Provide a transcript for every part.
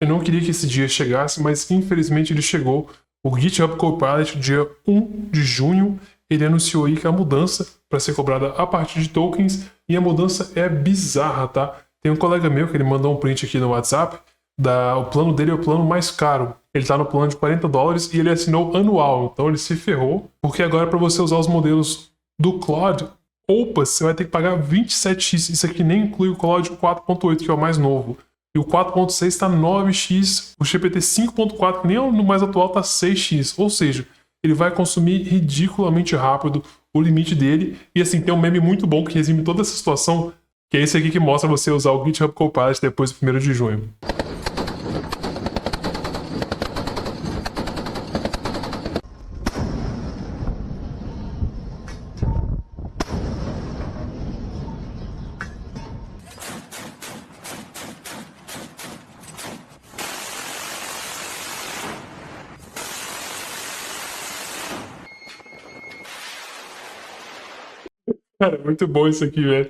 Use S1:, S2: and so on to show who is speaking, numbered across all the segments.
S1: Eu não queria que esse dia chegasse, mas infelizmente ele chegou. O GitHub Copilot, dia 1 de junho, ele anunciou aí que a mudança para ser cobrada a partir de tokens, e a mudança é bizarra, tá? Tem um colega meu que ele mandou um print aqui no WhatsApp, o plano dele é o plano mais caro. Ele tá no plano de $40 e ele assinou anual, então ele se ferrou, porque agora para você usar os modelos do Claude, opa, você vai ter que pagar 27x, isso aqui nem inclui o Claude 4.8, que é o mais novo. E o 4.6 está 9x, o GPT 5.4, que nem é o mais atual, está 6x. Ou seja, ele vai consumir ridiculamente rápido o limite dele. E assim, tem um meme muito bom que resume toda essa situação, que é esse aqui que mostra você usar o GitHub Copilot depois do 1º de junho. Cara, é muito bom isso aqui, velho.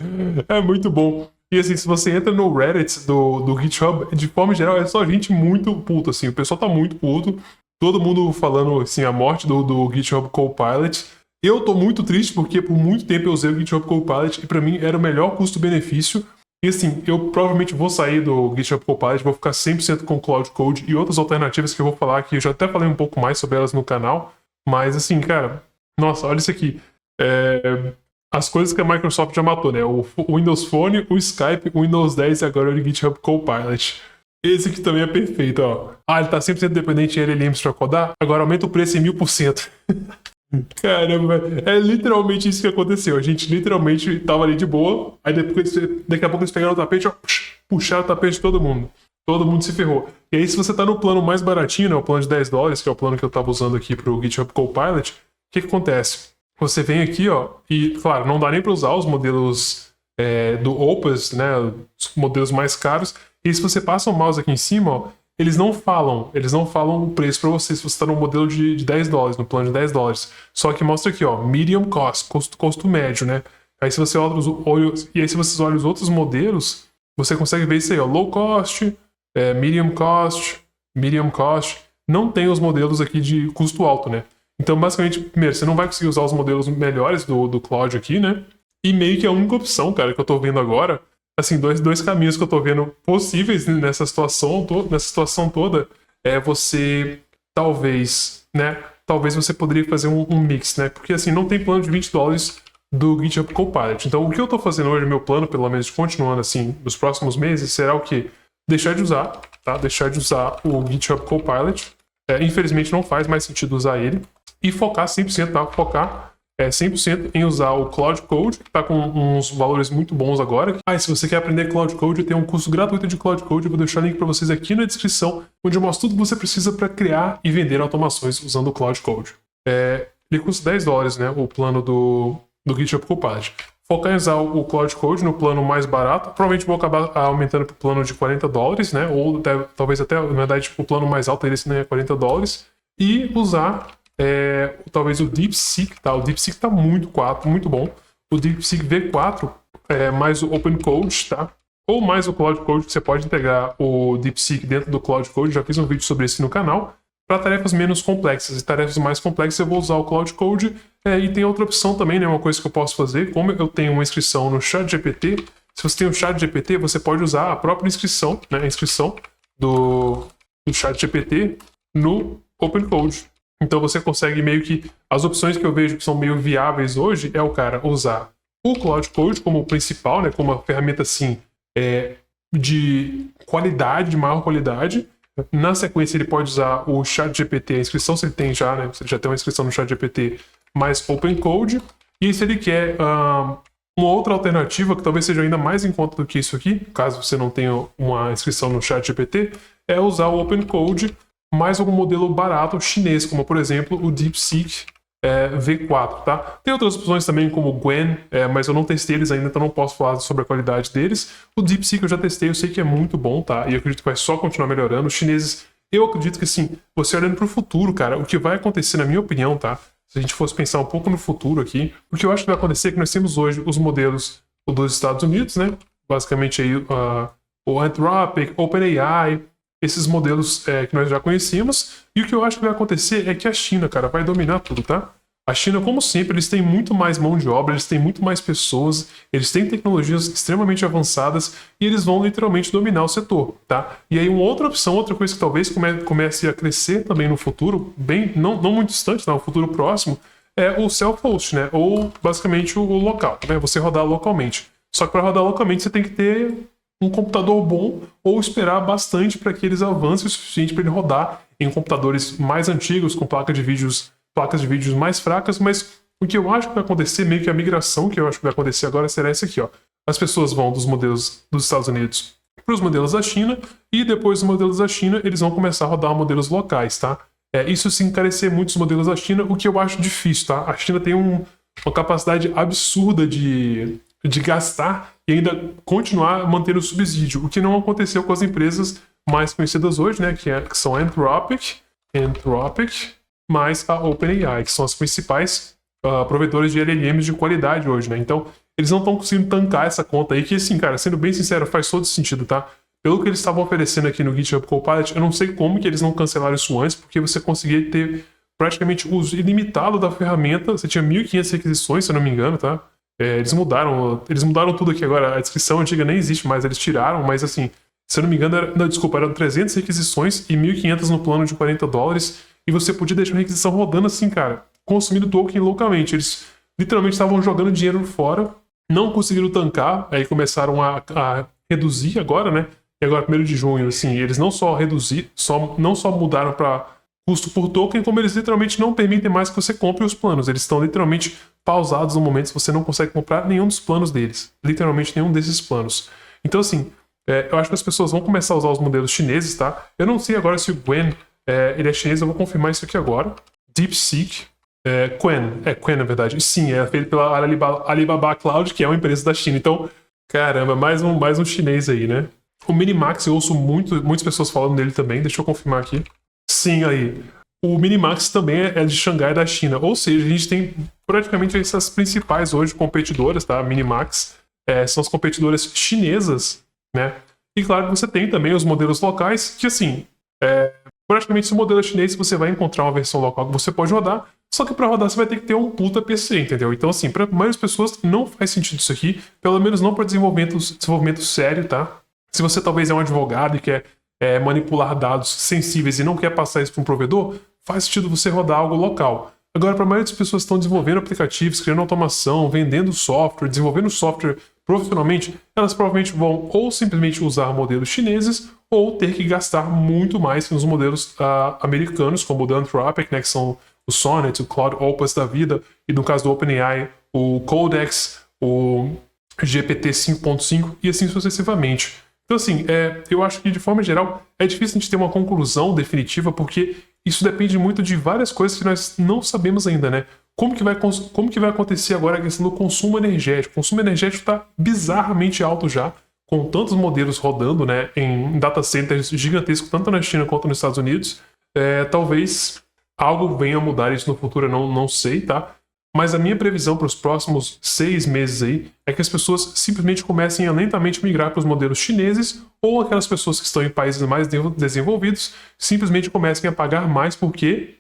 S1: É muito bom. E assim, se você entra no Reddit do GitHub, de forma geral, é só gente muito puta, assim. O pessoal tá muito puto. Todo mundo falando, assim, a morte do GitHub Copilot. Eu tô muito triste porque por muito tempo eu usei o GitHub Copilot e pra mim era o melhor custo-benefício. E assim, eu provavelmente vou sair do GitHub Copilot, vou ficar 100% com Cloud Code e outras alternativas que eu vou falar aqui. Eu já até falei um pouco mais sobre elas no canal. Mas assim, cara, nossa, olha isso aqui. As coisas que a Microsoft já matou, né? O Windows Phone, o Skype, o Windows 10 e agora o GitHub Copilot. Esse aqui também é perfeito, ó. Ah, ele tá 100% dependente de LLMs pra codar? Agora aumenta o preço em 1000%. Caramba, é literalmente isso que aconteceu. A gente literalmente tava ali de boa, aí daqui a pouco eles pegaram o tapete, ó, puxaram o tapete de todo mundo. Todo mundo se ferrou. E aí, se você tá no plano mais baratinho, né? O plano de $10, que é o plano que eu tava usando aqui pro GitHub Copilot, o que acontece? Você vem aqui, ó, e, claro, não dá nem para usar os modelos do Opus, né, os modelos mais caros. E se você passa o mouse aqui em cima, ó, eles não falam o preço para você se você está no modelo de $10, no plano de $10. Só que mostra aqui, ó, medium cost, custo médio, né? Aí se você olha e aí se vocês olham os outros modelos, você consegue ver isso aí, ó, low cost, medium cost. Não tem os modelos aqui de custo alto, né? Então, basicamente, primeiro, você não vai conseguir usar os modelos melhores do Claude aqui, né? E meio que a única opção, cara, que eu tô vendo agora, assim, dois caminhos que eu tô vendo possíveis nessa situação toda, é você, talvez, né? Talvez você poderia fazer um mix, né? Porque, assim, não tem plano de $20 do GitHub Copilot. Então, o que eu tô fazendo hoje, meu plano, pelo menos, continuando, assim, nos próximos meses, será o quê? Deixar de usar, tá? Deixar de usar o GitHub Copilot. Infelizmente, não faz mais sentido usar ele. E focar 100%, tá? Focar 100% em usar o Cloud Code, que está com uns valores muito bons agora. E se você quer aprender Cloud Code, eu tenho um curso gratuito de Cloud Code, eu vou deixar o link para vocês aqui na descrição, onde eu mostro tudo que você precisa para criar e vender automações usando o Cloud Code. Ele custa $10, né? O plano do GitHub Copilot. Focar em usar o Cloud Code no plano mais barato, provavelmente vou acabar aumentando para o plano de $40, né? Ou talvez até, na verdade, o plano mais alto desse é $40. E usar talvez o DeepSeek, tá? O DeepSeek tá muito bom. O DeepSeek V4 mais o OpenCode, tá? Ou mais o Cloud Code, que você pode integrar o DeepSeek dentro do Cloud Code. Já fiz um vídeo sobre isso no canal. Para tarefas menos complexas e tarefas mais complexas, eu vou usar o Cloud Code. E tem outra opção também, né? Uma coisa que eu posso fazer, como eu tenho uma inscrição no ChatGPT, se você tem um ChatGPT, você pode usar a própria inscrição, né? A inscrição do ChatGPT no OpenCode. Então você consegue meio que... As opções que eu vejo que são meio viáveis hoje é o cara usar o Cloud Code como principal, né, como uma ferramenta assim de qualidade, de maior qualidade. Na sequência ele pode usar o ChatGPT, a inscrição se ele tem já, né, se ele já tem uma inscrição no ChatGPT, mais OpenCode. E se ele quer uma outra alternativa que talvez seja ainda mais em conta do que isso aqui, caso você não tenha uma inscrição no ChatGPT, é usar o OpenCode mais algum modelo barato chinês, como por exemplo o DeepSeek V4, tá? Tem outras opções também como o Gwen, mas eu não testei eles ainda, então não posso falar sobre a qualidade deles. O DeepSeek eu já testei, eu sei que é muito bom, tá? E eu acredito que vai só continuar melhorando. Os chineses, eu acredito que assim, você olhando pro futuro, cara, o que vai acontecer, na minha opinião, tá? Se a gente fosse pensar um pouco no futuro aqui, o que eu acho que vai acontecer é que nós temos hoje os modelos dos Estados Unidos, né? Basicamente aí o Anthropic, OpenAI, esses modelos que nós já conhecíamos. E o que eu acho que vai acontecer é que a China, cara, vai dominar tudo, tá? A China, como sempre, eles têm muito mais mão de obra, eles têm muito mais pessoas, eles têm tecnologias extremamente avançadas e eles vão literalmente dominar o setor, tá? E aí uma outra opção, outra coisa que talvez comece a crescer também no futuro, bem, não muito distante, tá? No futuro próximo, é o self-host, né? Ou basicamente o local, né? Você rodar localmente. Só que para rodar localmente você tem que ter um computador bom ou esperar bastante para que eles avancem o suficiente para ele rodar em computadores mais antigos, com placas de vídeos mais fracas, mas o que eu acho que vai acontecer, meio que a migração que eu acho que vai acontecer agora será essa aqui, ó. As pessoas vão dos modelos dos Estados Unidos para os modelos da China e depois dos modelos da China eles vão começar a rodar modelos locais, tá? Isso se encarecer muito os modelos da China, o que eu acho difícil, tá? A China tem uma capacidade absurda de gastar e ainda continuar mantendo o subsídio, o que não aconteceu com as empresas mais conhecidas hoje, né? Que são a Anthropic, mais a OpenAI, que são as principais provedores de LLMs de qualidade hoje, né? Então, eles não estão conseguindo tancar essa conta aí, que assim, cara, sendo bem sincero, faz todo sentido, tá? Pelo que eles estavam oferecendo aqui no GitHub Copilot, eu não sei como que eles não cancelaram isso antes, porque você conseguia ter praticamente uso ilimitado da ferramenta, você tinha 1.500 requisições, se eu não me engano, tá? Eles mudaram tudo aqui agora, a descrição antiga nem existe mais, eles tiraram, mas assim, se eu não me engano, eram 300 requisições e 1.500 no plano de $40, e você podia deixar a requisição rodando assim, cara, consumindo token localmente. Eles literalmente estavam jogando dinheiro fora, não conseguiram tancar, aí começaram a reduzir agora, né? E agora, 1º de junho, assim, eles não só mudaram para custo por token, como eles literalmente não permitem mais que você compre os planos. Eles estão literalmente pausados no momento, você não consegue comprar nenhum dos planos deles. Literalmente nenhum desses planos. Então, assim, eu acho que as pessoas vão começar a usar os modelos chineses, tá? Eu não sei agora se o Gwen ele é chinês, eu vou confirmar isso aqui agora. DeepSeek. Qwen, na verdade. Sim, é feito pela Alibaba Cloud, que é uma empresa da China. Então, caramba, mais um chinês aí, né? O Minimax, eu ouço muitas pessoas falando dele também. Deixa eu confirmar aqui. Sim, aí. O Minimax também é de Xangai, da China. Ou seja, a gente tem praticamente essas principais hoje competidoras, tá? Minimax são as competidoras chinesas, né? E claro que você tem também os modelos locais, que assim, praticamente se o modelo é chinês, você vai encontrar uma versão local que você pode rodar, só que para rodar você vai ter que ter um puta PC, entendeu? Então assim, para a maioria das pessoas não faz sentido isso aqui, pelo menos não para desenvolvimento sério, tá? Se você talvez é um advogado e quer manipular dados sensíveis e não quer passar isso para um provedor, faz sentido você rodar algo local. Agora, para a maioria das pessoas que estão desenvolvendo aplicativos, criando automação, vendendo software, desenvolvendo software profissionalmente, elas provavelmente vão ou simplesmente usar modelos chineses ou ter que gastar muito mais que nos modelos americanos, como o da Anthropic, né, que são o Sonnet, o Claude Opus da vida, e no caso do OpenAI, o Codex, o GPT 5.5 e assim sucessivamente. Então, assim, eu acho que de forma geral é difícil a gente ter uma conclusão definitiva, porque isso depende muito de várias coisas que nós não sabemos ainda, né? Como que vai acontecer agora a questão do consumo energético? O consumo energético está bizarramente alto já, com tantos modelos rodando, né, em data centers gigantescos, tanto na China quanto nos Estados Unidos. Talvez algo venha a mudar isso no futuro, eu não sei, tá? Mas a minha previsão para os próximos 6 meses aí é que as pessoas simplesmente comecem a lentamente migrar para os modelos chineses, ou aquelas pessoas que estão em países mais desenvolvidos simplesmente comecem a pagar mais. Por quê?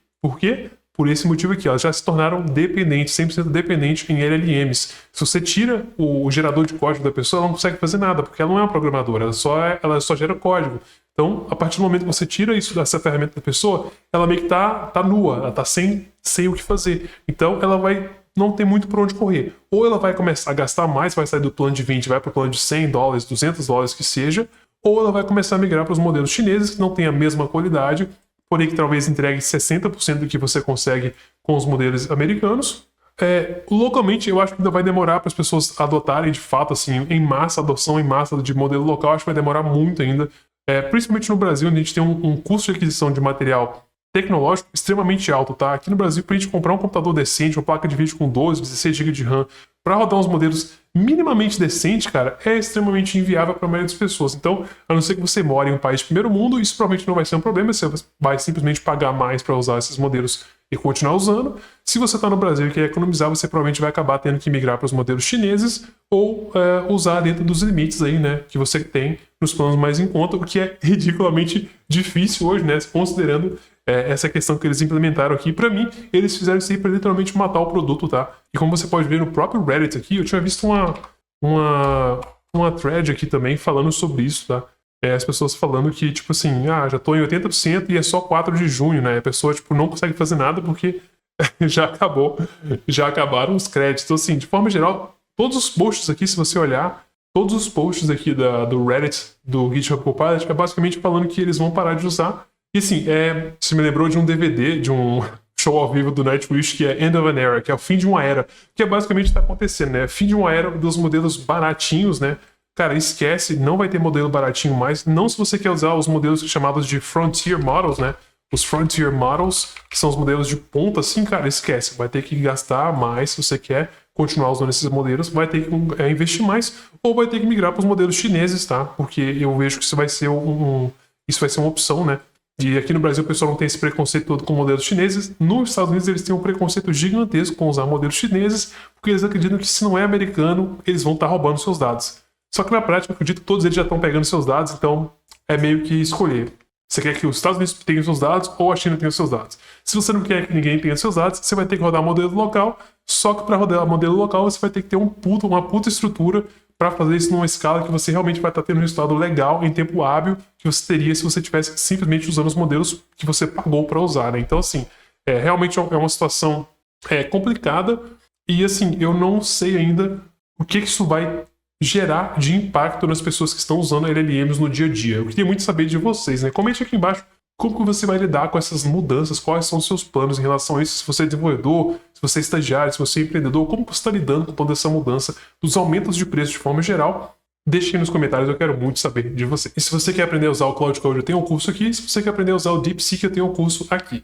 S1: Por esse motivo aqui, elas já se tornaram dependentes, 100% dependentes em LLMs. Se você tira o gerador de código da pessoa, ela não consegue fazer nada, porque ela não é uma programadora, ela só gera código. Então, a partir do momento que você tira isso dessa ferramenta da pessoa, ela meio que tá nua, ela tá sem o que fazer. Então, ela vai não ter muito por onde correr. Ou ela vai começar a gastar mais, vai sair do plano de 20, vai para o plano de $100, $200 que seja, ou ela vai começar a migrar para os modelos chineses, que não têm a mesma qualidade, porém que talvez entregue 60% do que você consegue com os modelos americanos. Localmente, eu acho que ainda vai demorar para as pessoas adotarem de fato, assim, em massa, adoção em massa de modelo local, acho que vai demorar muito ainda. Principalmente no Brasil, onde a gente tem um custo de aquisição de material tecnológico extremamente alto, tá? Aqui no Brasil, para a gente comprar um computador decente, uma placa de vídeo com 12, 16 GB de RAM, para rodar uns modelos minimamente decentes, cara, é extremamente inviável para a maioria das pessoas. Então, a não ser que você mora em um país de primeiro mundo, isso provavelmente não vai ser um problema, você vai simplesmente pagar mais para usar esses modelos e continuar usando. Se você está no Brasil e quer economizar, você provavelmente vai acabar tendo que migrar para os modelos chineses ou usar dentro dos limites aí, né, que você tem nos planos mais em conta, o que é ridiculamente difícil hoje, né? Considerando essa questão que eles implementaram aqui. Para mim, eles fizeram isso aí para literalmente matar o produto, tá? E como você pode ver no próprio Reddit aqui, eu tinha visto uma thread aqui também falando sobre isso, tá? As pessoas falando que, tipo assim, já tô em 80% e é só 4 de junho, né? A pessoa, tipo, não consegue fazer nada porque já acabaram os créditos. Então, assim, de forma geral, todos os posts aqui, se você olhar, todos os posts aqui do Reddit, do GitHub Copilot, é basicamente falando que eles vão parar de usar. E assim, você me lembrou de um DVD, de um show ao vivo do Nightwish, que é End of an Era, que é o fim de uma era, que é basicamente está acontecendo, né? Fim de uma era dos modelos baratinhos, né? Cara, esquece, não vai ter modelo baratinho mais, não se você quer usar os modelos chamados de Frontier Models, né? Os Frontier Models, que são os modelos de ponta, assim, cara, esquece, vai ter que gastar mais se você quer continuar usando esses modelos, vai ter que investir mais, ou vai ter que migrar para os modelos chineses, tá? Porque eu vejo que isso vai ser isso vai ser uma opção, né? E aqui no Brasil o pessoal não tem esse preconceito todo com modelos chineses. Nos Estados Unidos eles têm um preconceito gigantesco com usar modelos chineses, porque eles acreditam que se não é americano, eles vão estar roubando seus dados. Só que na prática, eu acredito que todos eles já estão pegando seus dados, então é meio que escolher. Você quer que os Estados Unidos tenham seus dados ou a China tenha seus dados. Se você não quer que ninguém tenha seus dados, você vai ter que rodar modelo local, só que para rodar modelo local você vai ter que ter uma puta estrutura para fazer isso numa escala que você realmente vai estar tendo um resultado legal em tempo hábil que você teria se você tivesse simplesmente usando os modelos que você pagou para usar, né? Então, assim, realmente é uma situação complicada e, assim, eu não sei ainda o que isso vai gerar de impacto nas pessoas que estão usando LLMs no dia a dia. Eu queria muito saber de vocês, né? Comente aqui embaixo como que você vai lidar com essas mudanças, quais são os seus planos em relação a isso, se você é desenvolvedor, se você é estagiário, se você é empreendedor, como você está lidando com toda essa mudança, dos aumentos de preço de forma geral. Deixe aí nos comentários, eu quero muito saber de você. E se você quer aprender a usar o Cloud Code, eu tenho um curso aqui. Se você quer aprender a usar o DeepSeek, eu tenho um curso aqui.